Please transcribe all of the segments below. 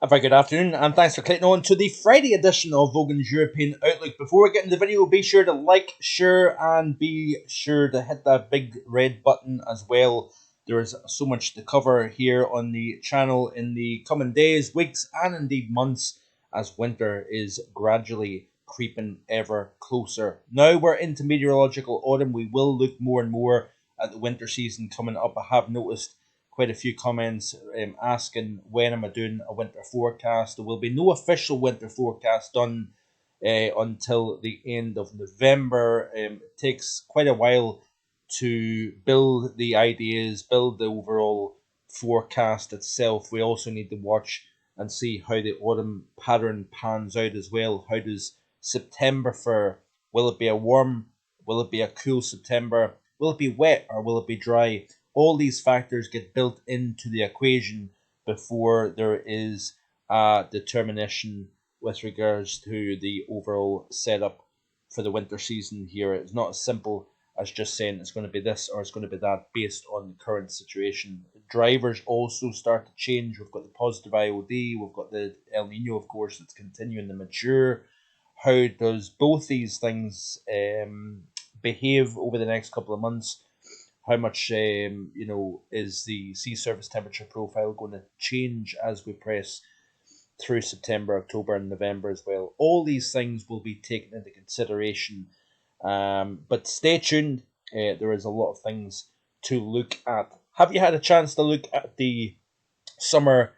A very good afternoon, and thanks for clicking on to the Friday edition of Vogan's European Outlook. Before we get into the video, be sure to like, share, and be sure to hit that big red button as well. There is so much to cover here on the channel in the coming days, weeks, and indeed months as winter is gradually creeping ever closer. Now we're into meteorological autumn. We will look more and more at the winter season coming up. I have noticed quite a few comments asking when am I doing a winter forecast. There will be no official winter forecast done until the end of November. It takes quite a while to build the ideas, build the overall forecast itself. We also need to watch and see how the autumn pattern pans out as well. How does September fare? Will it be a warm? Will it be a cool September? Will it be wet or will it be dry? All these factors get built into the equation before there is a determination with regards to the overall setup for the winter season here. It's not as simple as just saying it's going to be this or it's going to be that based on the current situation. Drivers also start to change. We've got the positive IOD, we've got the El Nino, of course, that's continuing to mature. How does both these things behave over the next couple of months? How much, is the sea surface temperature profile going to change as we press through September, October, and November as well? All these things will be taken into consideration. But stay tuned. There is a lot of things to look at. Have you had a chance to look at the summer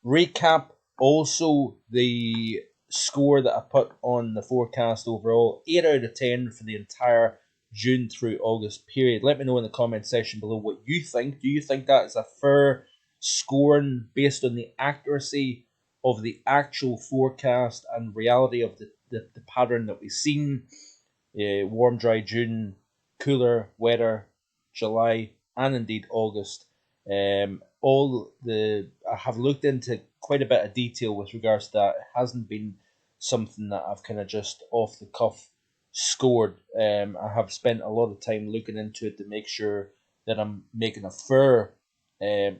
recap? Also, the score that I put on the forecast overall, 8 out of 10 for the entire June through August period. Let me know in the comment section below what you think. Do you think that is a fair scoring based on the accuracy of the actual forecast and reality of the pattern that we've seen? Warm, dry June, cooler, wetter July, and indeed August. I have looked into quite a bit of detail with regards to that. It hasn't been something that I've kind of just off the cuff scored. I have spent a lot of time looking into it to make sure that I'm making a fair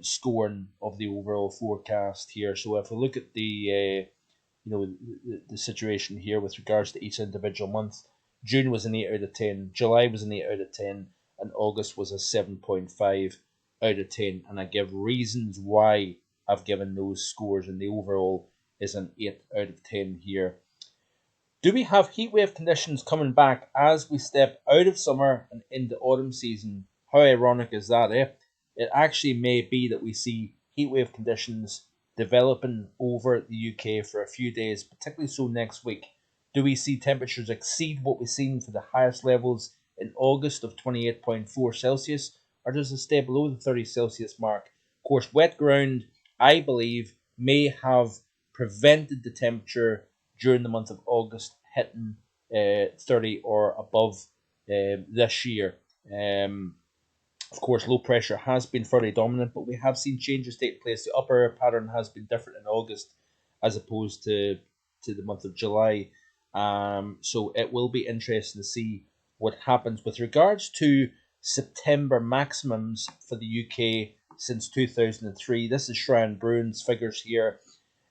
scoring of the overall forecast here. So if we look at the situation here with regards to each individual month, June was an 8 out of 10, July was an 8 out of 10, and August was a 7.5 out of 10. And I give reasons why I've given those scores, and the overall is an 8 out of 10 here. Do we have heatwave conditions coming back as we step out of summer and into autumn season? How ironic is that, eh? It actually may be that we see heatwave conditions developing over the UK for a few days, particularly so next week. Do we see temperatures exceed what we've seen for the highest levels in August of 28.4 Celsius, or does it stay below the 30 Celsius mark? Of course, wet ground, I believe, may have prevented the temperature during the month of August hitting 30 or above this year. Of course, low pressure has been fairly dominant, but we have seen changes take place. The upper air pattern has been different in August as opposed to the month of July. So it will be interesting to see what happens with regards to September maximums for the UK since 2003. This is Shryan Bruin's figures here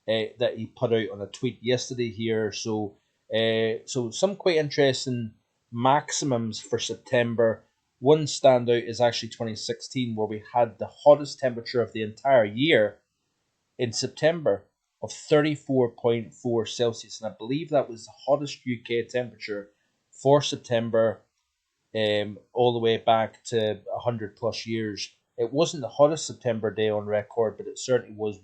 that he put out on a tweet yesterday here. So some quite interesting maximums for September. One standout is actually 2016, where we had the hottest temperature of the entire year in September of 34.4 Celsius. And I believe that was the hottest UK temperature for September all the way back to 100 plus years. It wasn't the hottest September day on record, but it certainly was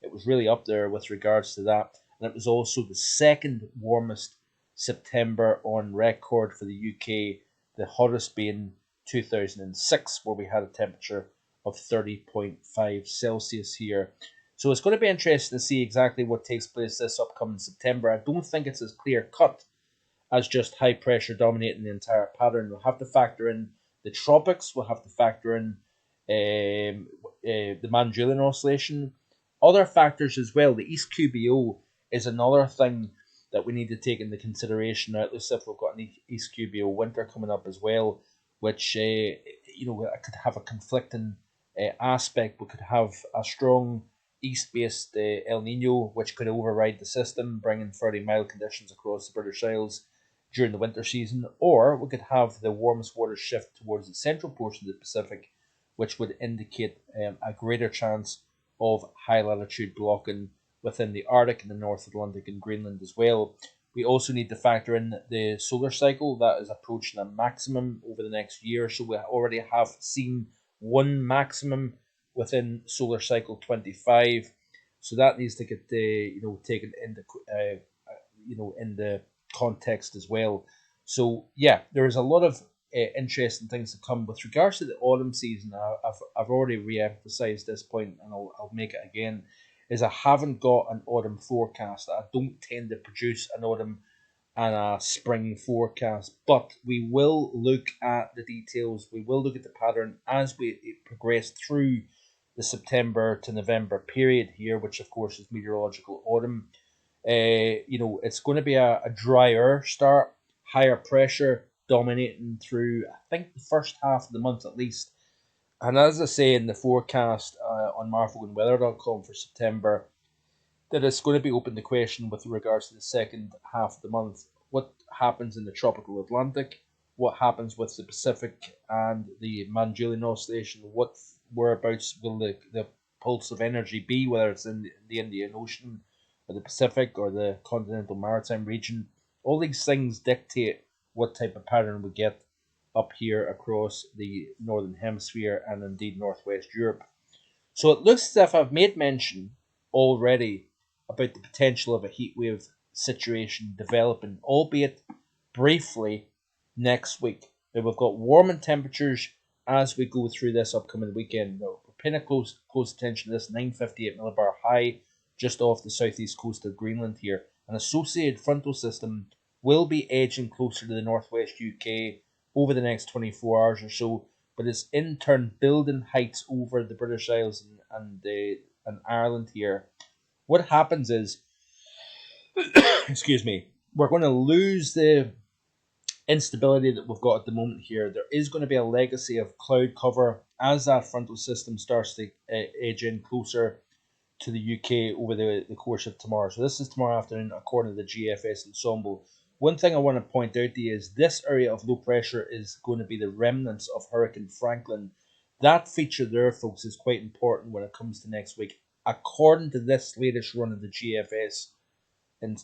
it was really up there with regards to that. And it was also the second warmest September on record for the UK, the hottest being 2006, where we had a temperature of 30.5 Celsius here. So it's going to be interesting to see exactly what takes place this upcoming September. I don't think it's as clear cut as just high pressure dominating the entire pattern. We'll have to factor in the tropics, we'll have to factor in the Manjulian oscillation, other factors as well. The East QBO is another thing that we need to take into consideration. Now, let's say if we've got an East QBO winter coming up as well, which could have a conflicting aspect. We could have a strong east-based El Nino, which could override the system, bringing fairly mild conditions across the British Isles during the winter season, or we could have the warmest waters shift towards the central portion of the Pacific, which would indicate a greater chance of high latitude blocking within the Arctic and the North Atlantic and Greenland as well. We also need to factor in the solar cycle that is approaching a maximum over the next year. So we already have seen one maximum within solar cycle 25. So that needs to get taken into in the context as well. So yeah, there is a lot of interesting things to come with regards to the autumn season. I've already re-emphasized this point, and I'll make it again. Is I haven't got an autumn forecast. I don't tend to produce an autumn and a spring forecast, but we will look at the details. We will look at the pattern as we progress through the September to November period here, which of course is meteorological autumn. It's going to be a drier start, higher pressure dominating through, I think, the first half of the month at least. And as I say in the forecast on marfoganweather.com for September, that it's going to be open to question with regards to the second half of the month. What happens in the tropical Atlantic? What happens with the Pacific and the Manjulian Oscillation? Whereabouts will the pulse of energy be, whether it's in the Indian Ocean or the Pacific or the continental maritime region? All these things dictate what type of pattern we get up here across the Northern Hemisphere and indeed Northwest Europe. So it looks as if I've made mention already about the potential of a heatwave situation developing, albeit briefly, next week. Now we've got warming temperatures as we go through this upcoming weekend. Now, we're paying close attention to this 958 millibar high just off the southeast coast of Greenland here. An associated frontal system will be edging closer to the northwest UK over the next 24 hours or so, but it's in turn building heights over the British Isles and Ireland here. What happens is, excuse me, we're going to lose the instability that we've got at the moment here. There is going to be a legacy of cloud cover as that frontal system starts to edge in closer to the UK over the course of tomorrow. So this is tomorrow afternoon according to the GFS ensemble. One thing I want to point out to you is this area of low pressure is going to be the remnants of Hurricane Franklin. That feature there, folks, is quite important when it comes to next week. According to this latest run of the GFS, and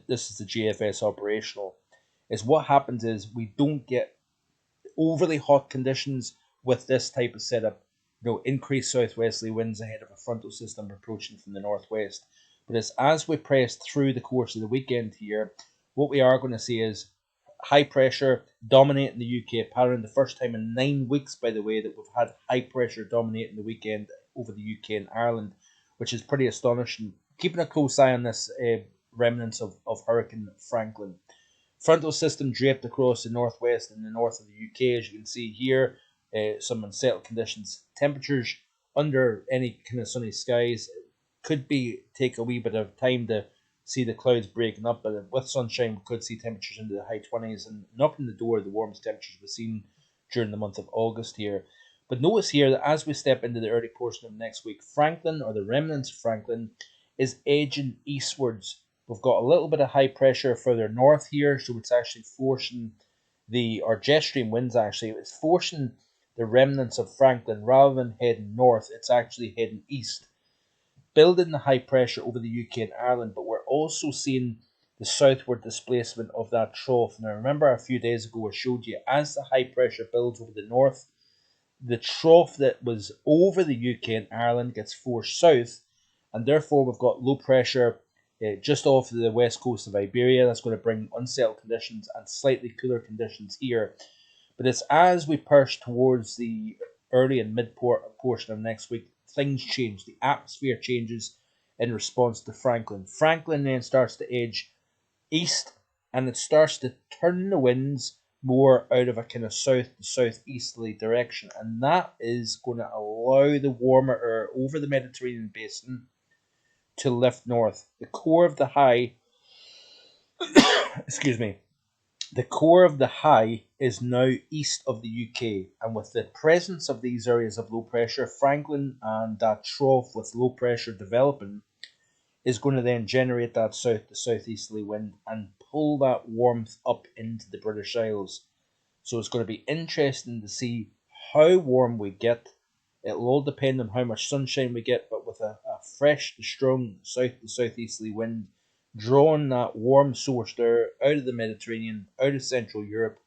this is the GFS operational, is what happens is we don't get overly hot conditions with this type of setup. Increased southwesterly winds ahead of a frontal system approaching from the northwest. But as we press through the course of the weekend here, what we are going to see is high pressure dominating the UK pattern. The first time in 9 weeks, by the way, that we've had high pressure dominating the weekend over the UK and Ireland, which is pretty astonishing. Keeping a close eye on this remnants of Hurricane Franklin. Frontal system draped across the northwest and the north of the UK, as you can see here. Some unsettled conditions. Temperatures under any kind of sunny skies could take a wee bit of time to see the clouds breaking up, but with sunshine we could see temperatures into the high 20s and knocking the door of the warmest temperatures we've seen during the month of August here. But notice here that as we step into the early portion of next week, Franklin, or the remnants of Franklin, is edging eastwards. We've got a little bit of high pressure further north here, so it's actually forcing our jet stream winds it's forcing the remnants of Franklin, rather than heading north, it's actually heading east, building the high pressure over the UK and Ireland. But we're also seeing the southward displacement of that trough. Now remember, a few days ago I showed you, as the high pressure builds over the north, the trough that was over the UK and Ireland gets forced south, and therefore we've got low pressure just off the west coast of Iberia. That's going to bring unsettled conditions and slightly cooler conditions here. But it's as we push towards the early and mid portion of next week, things change. The atmosphere changes in response to Franklin. Franklin then starts to edge east, and it starts to turn the winds more out of a kind of south to southeasterly direction, and that is going to allow the warmer air over the Mediterranean basin to lift north. The core of the high excuse me, The core of the high is now east of the UK, and with the presence of these areas of low pressure, Franklin and that trough with low pressure developing is going to then generate that south to southeasterly wind and pull that warmth up into the British Isles. So it's going to be interesting to see how warm we get. It'll all depend on how much sunshine we get, but with a fresh, strong south to southeasterly wind, drawing that warm source there out of the Mediterranean, out of Central Europe,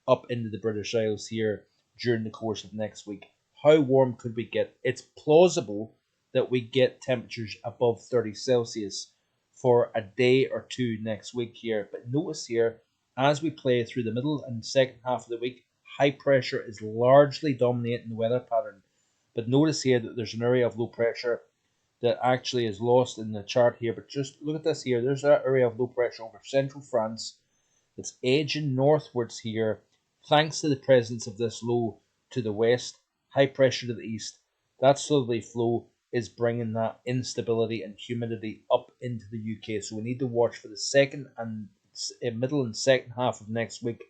up into the British Isles here during the course of next week. How warm could we get? It's plausible that we get temperatures above 30 Celsius for a day or two next week here. But notice here, as we play through the middle and second half of the week, high pressure is largely dominating the weather pattern. But notice here that there's an area of low pressure that actually is lost in the chart here. But just look at this here. There's that area of low pressure over central France that's edging northwards here, thanks to the presence of this low to the west, high pressure to the east. That southerly flow is bringing that instability and humidity up into the UK. So we need to watch for the second and middle and second half of next week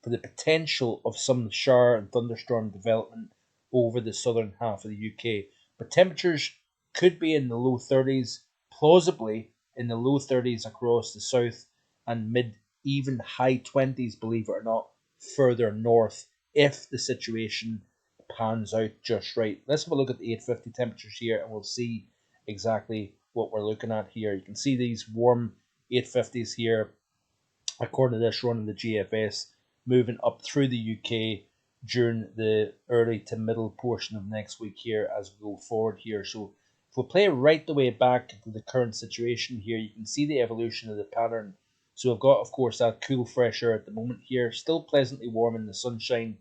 for the potential of some shower and thunderstorm development over the southern half of the UK. But temperatures could be in the low 30s, plausibly in the low 30s across the south, and mid, even high 20s, believe it or not, further north if the situation pans out just right. Let's have a look at the 850 temperatures here and we'll see exactly what we're looking at here. You can see these warm 850s here, according to this run in the GFS, moving up through the UK during the early to middle portion of next week here as we go forward here. So if we play right the way back to the current situation here, you can see the evolution of the pattern. So we've got, of course, that cool fresh air at the moment here, still pleasantly warm in the sunshine.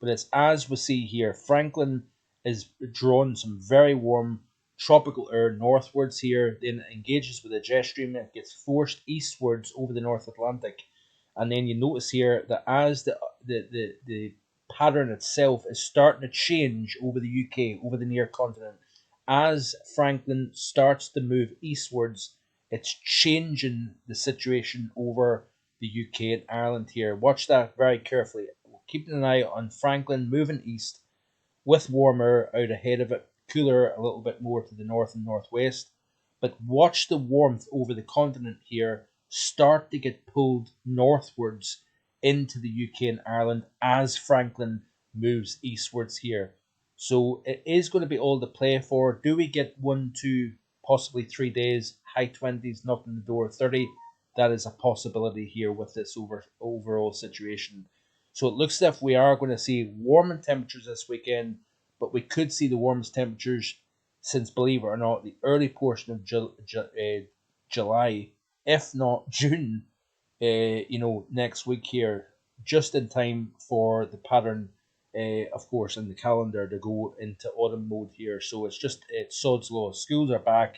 But it's as we see here, Franklin is drawing some very warm tropical air northwards here, then it engages with a jet stream, it gets forced eastwards over the North Atlantic. And then you notice here that as the pattern itself is starting to change over the UK, over the near continent, as Franklin starts to move eastwards, it's changing the situation over the UK and Ireland here. Watch that very carefully. Keeping an eye on Franklin moving east with warmer out ahead of it, cooler a little bit more to the north and northwest. But watch the warmth over the continent here start to get pulled northwards into the UK and Ireland as Franklin moves eastwards here. So it is going to be all to play for. Do we get 1, 2, possibly 3 days, high 20s, knocking the door 30? That is a possibility here with this overall situation. So it looks as if we are going to see warming temperatures this weekend, but we could see the warmest temperatures since, believe it or not, the early portion of July, if not June, next week here, just in time for the pattern, of course, in the calendar to go into autumn mode here. So it's sod's law. Schools are back,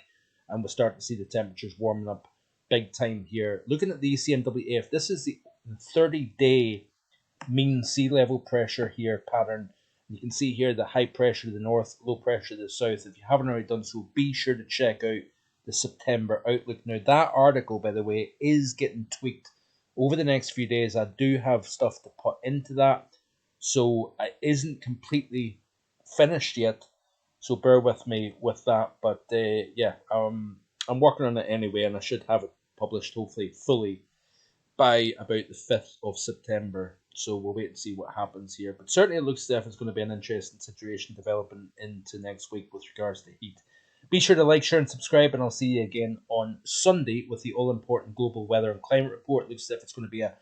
and we'll start to see the temperatures warming up big time here. Looking at the ECMWF, this is the 30-day mean sea level pressure here pattern. You can see here the high pressure to the north, low pressure to the south. If you haven't already done so, be sure to check out the September outlook. Now that article, by the way, is getting tweaked over the next few days. I do have stuff to put into that, so it isn't completely finished yet, so bear with me with that. But I'm working on it anyway, and I should have it published hopefully fully by about the 5th of September. So we'll wait and see what happens here. But certainly it looks as if it's going to be an interesting situation developing into next week with regards to heat. Be sure to like, share, and subscribe, and I'll see you again on Sunday with the all-important global weather and climate report. It looks as if it's going to be a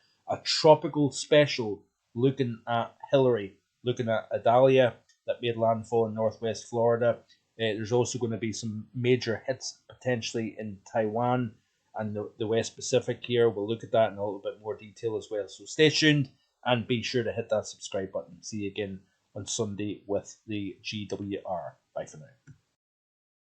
tropical special looking at Hillary, looking at Adalia that made landfall in northwest Florida. There's also going to be some major hits potentially in Taiwan and the West Pacific here. We'll look at that in a little bit more detail as well. So stay tuned and be sure to hit that subscribe button. See you again on Sunday with the GWR. Bye for now.